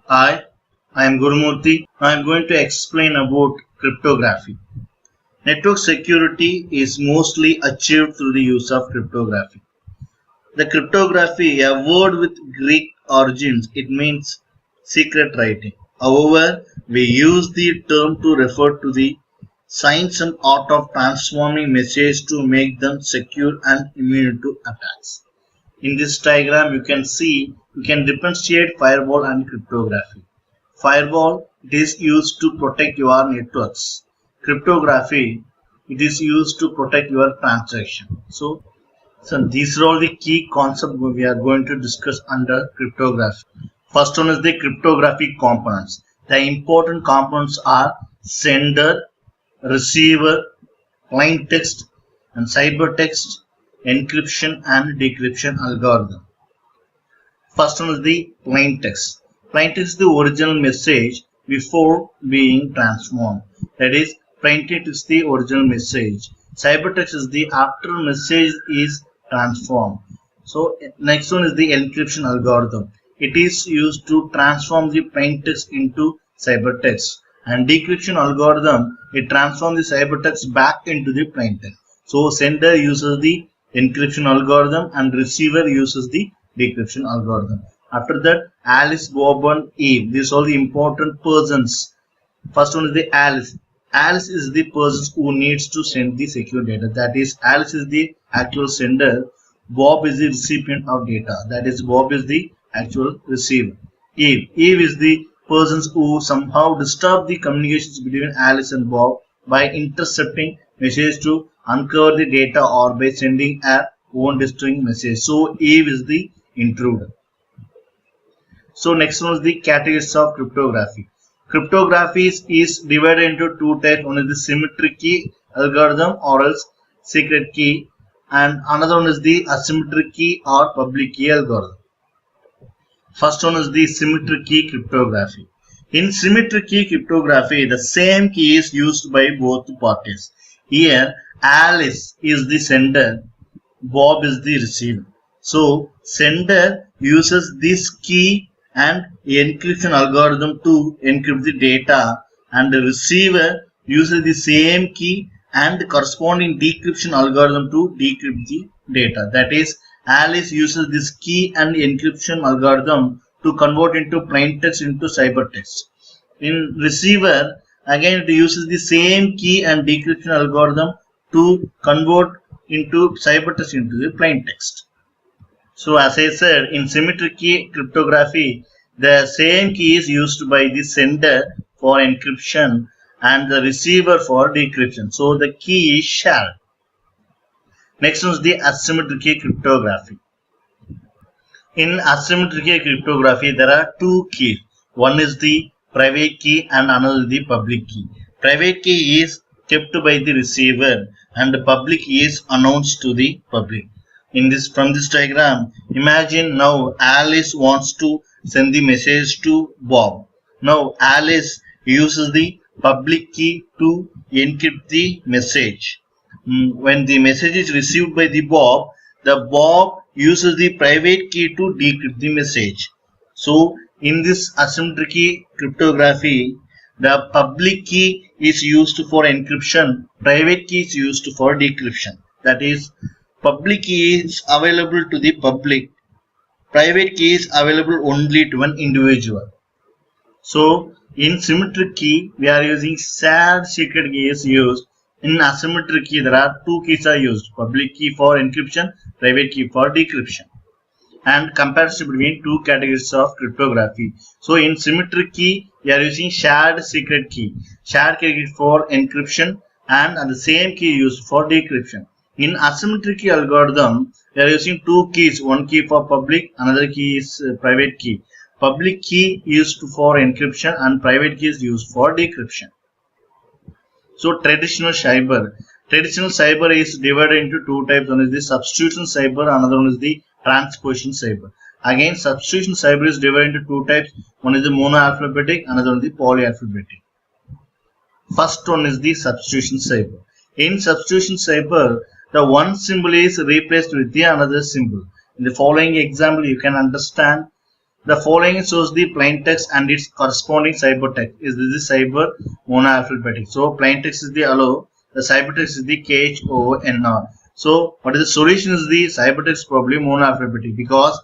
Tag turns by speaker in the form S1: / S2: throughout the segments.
S1: Hi, I am Gurumurthy. I am going to explain about cryptography. Network security is mostly achieved through the use of cryptography. The cryptography, a word with Greek origins, it means secret writing. However, we use the term to refer to the science and art of transforming messages to make them secure and immune to attacks. In this diagram, you can differentiate firewall and cryptography. Firewall, it is used to protect your networks. Cryptography, it is used to protect your transaction. So these are all the key concepts we are going to discuss under cryptography. First one is the cryptography components. The important components are sender, receiver, plain text and cybertext, encryption and decryption algorithm. First one is the plain text. Plain text is the original message before being transformed. That is, plain text is the original message. Cybertext is the after message is transformed. So next one is the encryption algorithm. It is used to transform the plain text into cybertext. And decryption algorithm, it transforms the cybertext back into the plain text. So sender uses the encryption algorithm and receiver uses the decryption algorithm. After that, Alice, Bob and Eve. These are all the important persons. First one is the Alice. Alice is the person who needs to send the secure data. That is, Alice is the actual sender. Bob is the recipient of data. That is, Bob is the actual receiver. Eve. Eve is the persons who somehow disturb the communications between Alice and Bob by intercepting messages to uncover the data or by sending a own destroying message. So Eve is the intruder. So next one is the categories of cryptography. Cryptography is divided into two types. One is the symmetric key algorithm or else secret key, and another one is the asymmetric key or public key algorithm. First one is the symmetric key cryptography. In symmetric key cryptography, the same key is used by both parties. Here, Alice is the sender, Bob is the receiver. So, sender uses this key and encryption algorithm to encrypt the data, and the receiver uses the same key and corresponding decryption algorithm to decrypt the data. That is, Alice uses this key and encryption algorithm to convert into plain text into cybertext. In receiver, again it uses the same key and decryption algorithm to convert into cybertext into the plain text. So as I said, in symmetric key cryptography, the same key is used by the sender for encryption and the receiver for decryption. So the key is shared. Next one is the asymmetric key cryptography. In asymmetric key cryptography, there are two keys. One is the private key and another is the public key. Private key is kept by the receiver and the public key is announced to the public. From this diagram, imagine now Alice wants to send the message to Bob. Now Alice uses the public key to encrypt the message. When the message is received by the Bob uses the private key to decrypt the message. So in this asymmetric key cryptography, the public key is used for encryption, private key is used for decryption. That is, public key is available to the public, private key is available only to an individual. So in symmetric key, we are using shared secret key is used. In asymmetric key, there are two keys are used, public key for encryption, private key for decryption. And comparison between two categories of cryptography. So in symmetric key, we are using shared secret key. Shared key for encryption and the same key used for decryption. In asymmetric key algorithm, we are using two keys, one key for public, another key is private key. Public key used for encryption and private key is used for decryption. So traditional cyber. Traditional cyber is divided into two types. One is the substitution cyber, another one is the transposition cyber. Again, substitution cyber is divided into two types. One is the monoalphabetic, another one is the polyalphabetic. First one is the substitution cyber. In substitution cyber, the one symbol is replaced with the another symbol. In the following example, you can understand The following shows the plain text and its corresponding ciphertext. Is this cyber monoalphabetic? So plain text is the hello, the ciphertext is the KHONR. So what is the solution? Is the ciphertext probably monoalphabetic because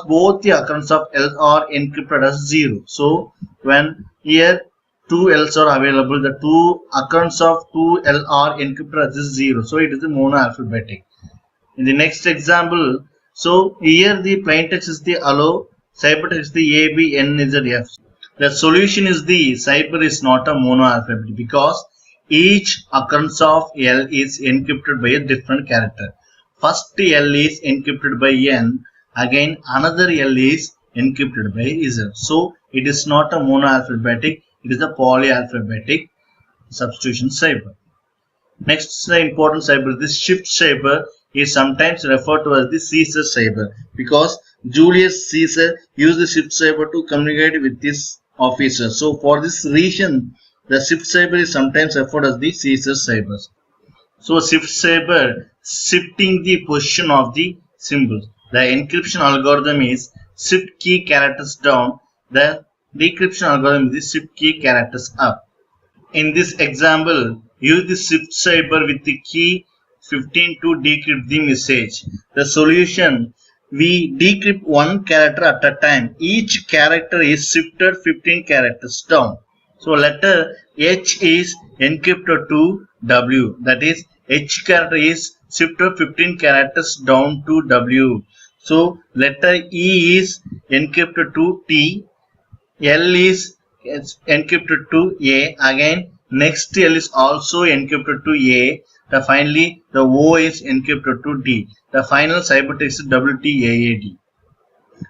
S1: both the occurrence of L are encrypted as 0. So when here two L's are available, the two occurrence of two L are encrypted as 0. So it is the monoalphabetic. In the next example, so here the plain text is the hello, ciphertext is the A, B, N, Z, F. The solution is the cipher is not a monoalphabetic because each occurrence of L is encrypted by a different character. First L is encrypted by N, again another L is encrypted by Z. So it is not a monoalphabetic, it is a polyalphabetic substitution cipher. Next important cipher, this shift cipher is sometimes referred to as the Caesar cipher because Julius Caesar used the shift cipher to communicate with his officers. So for this reason, the shift cipher is sometimes referred as the Caesar cipher. So shift cipher, shifting the position of the symbols. The encryption algorithm is shift key characters down. The decryption algorithm is the shift key characters up. In this example, use the shift cipher with the key 15 to decrypt the message. The solution, we decrypt one character at a time. Each character is shifted 15 characters down. So letter H is encrypted to W. That is, H character is shifted 15 characters down to W. So letter E is encrypted to T. L is encrypted to A. Again, next L is also encrypted to A. Finally, the O is encrypted to D. The final ciphertext is WTAAD.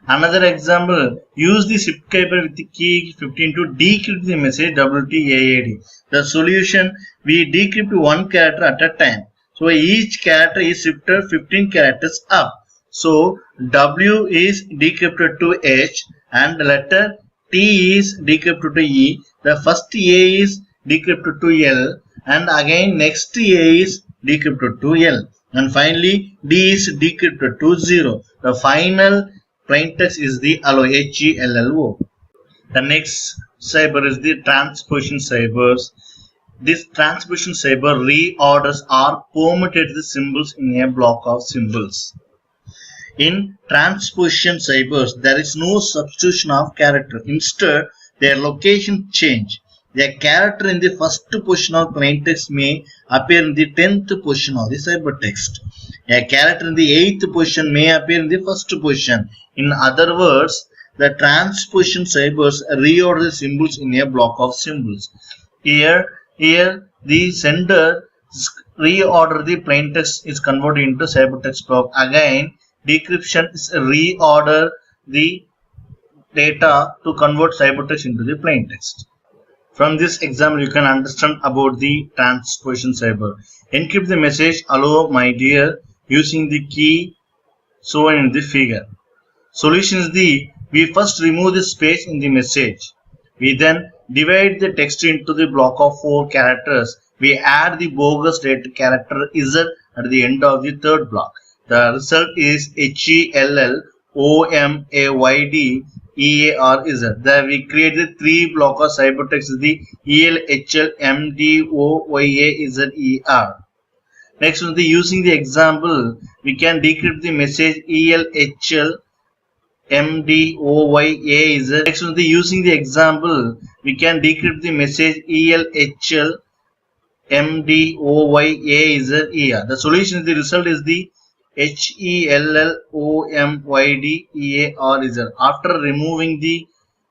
S1: Another example, use the shift cipher with the key 15 to decrypt the message WTAAD. The solution, we decrypt one character at a time. So each character is shifted 15 characters up. So W is decrypted to H and the letter T is decrypted to E. The first A is decrypted to L and again next A is decrypted to L and finally D is decrypted to 0. The final plain text is the hello, HELLO. The next cipher is the transposition ciphers. This transposition cipher reorders or permutates the symbols in a block of symbols. In transposition ciphers, there is no substitution of character. Instead, their location change. A character in the first position of plain text may appear in the 10th position of the ciphertext. A character in the 8th position may appear in the first position. In other words, the transposition ciphers reorder the symbols in a block of symbols. Here the sender reorder the plain text is converted into ciphertext block. Again, decryption is reorder the data to convert ciphertext into the plain text. From this example, you can understand about the transposition cipher. Encrypt the message hello my dear using the key shown in the figure. Solution is we first remove the space in the message. We then divide the text into the block of 4 characters. We add the bogus data character Z at the end of the third block. The result is HELLOMAYD EARZ. There we create the 3 block of ciphertext, the ELHLMDOYAZER. Next, using the example, we can decrypt the message ELHLMDOYAZ. Next, using the example, we can decrypt the message ELHLMDOYAZER. The solution, the result is the HELLOMYDEARZ. After removing the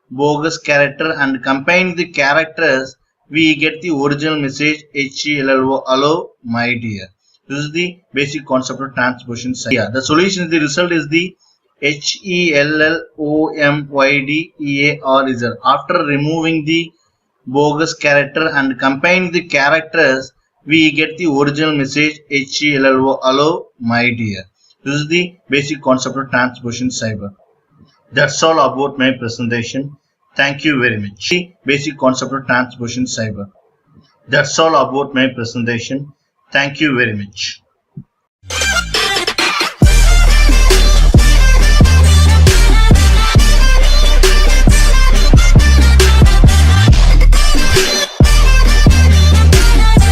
S1: bogus character and combining the characters, we get the original message HELLO, hello my dear. This is the basic concept of transposition cipher. The solution, the result is the HELLOMYDEARZ. After removing the bogus character and combining the characters, we get the original message HELLO, hello my dear. This is the basic concept of transposition cipher. That's all about my presentation. Thank you very much. Basic concept of transposition cipher. That's all about my presentation. Thank you very much.